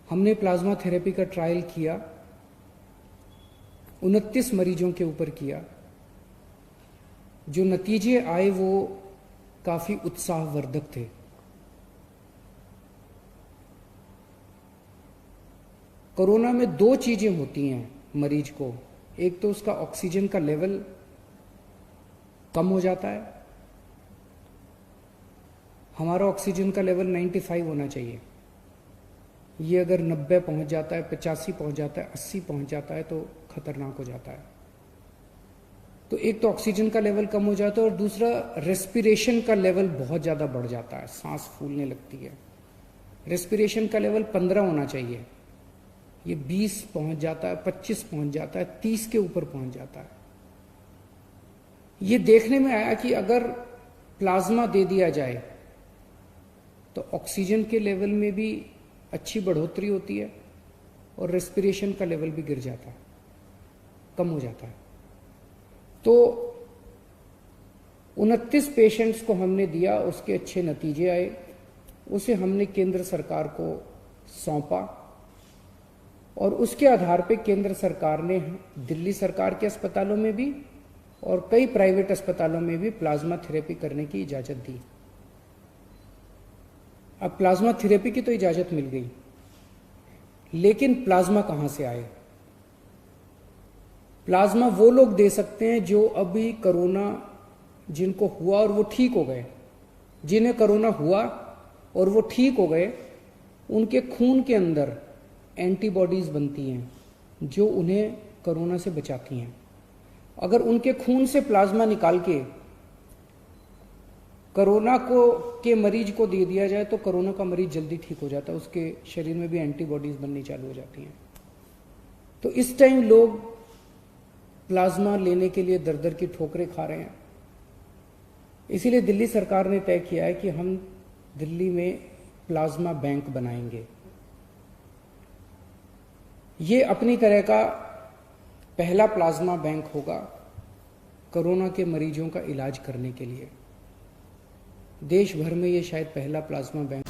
हमने plasma therapy का trial किया, 29 मरीजों के ऊपर किया। जो नतीजे आए वो काफी उत्साहवर्धक थे। कोरोना में दो चीजें होती हैं मरीज को, एक तो उसका ऑक्सीजन का लेवल कम हो जाता है। हमारा ऑक्सीजन का लेवल 95 होना चाहिए, ये अगर 90 पहुंच जाता है, 85 पहुंच जाता है, 80 पहुंच जाता है तो खतरनाक हो जाता है। तो एक तो ऑक्सीजन का लेवल कम हो जाता है और दूसरा रेस्पिरेशन का लेवल बहुत ज़्यादा बढ़ जाता है, सांस फूलने लगती है। रेस्पिरेशन का लेवल 15 होना चाहिए, ये 20 पहुंच जाता है, 25 पहुंच जाता है, 30 के ऊपर पहुंच जाता है। ये देखने में आया कि अगर प्लाज्मा दे दिया जाए तो ऑक्सीजन के लेवल में भी अच्छी बढ़ोतरी होती है और रेस्पिरेशन का लेवल भी गिर जाता है, कम हो जाता है। तो 29 पेशेंट्स को हमने दिया, उसके अच्छे नतीजे आए, उसे हमने केंद्र सरकार को सौंपा और उसके आधार पे केंद्र सरकार ने दिल्ली सरकार के अस्पतालों में भी और कई प्राइवेट अस्पतालों में भी प्लाज्मा थेरेपी करने की इजाजत दी। अब प्लाज्मा थेरेपी की तो इजाजत मिल गई, लेकिन प्लाज्मा कहां से आए? प्लाज्मा वो लोग दे सकते हैं जो अभी कोरोना जिनको हुआ और वो ठीक हो गए। जिन्हें कोरोना हुआ और वो ठीक हो गए, उनके खून के अंदर एंटीबॉडीज बनती हैं जो उन्हें कोरोना से बचाती हैं। अगर उनके खून से प्लाज्मा निकाल के कोरोना के मरीज को दे दिया जाए तो कोरोना का मरीज जल्दी ठीक हो जाता है, उसके शरीर में भी एंटीबॉडीज बननी चालू हो जाती हैं। तो इस टाइम लोग प्लाज्मा लेने के लिए दर दर की ठोकरें खा रहे हैं। इसीलिए दिल्ली सरकार ने तय किया है कि हम दिल्ली में प्लाज्मा बैंक बनाएंगे। ये अपनी तरह का पहला प्लाज्मा बैंक होगा कोरोना के मरीजों का इलाज करने के लिए। देश भर में ये शायद पहला प्लाज्मा बैंक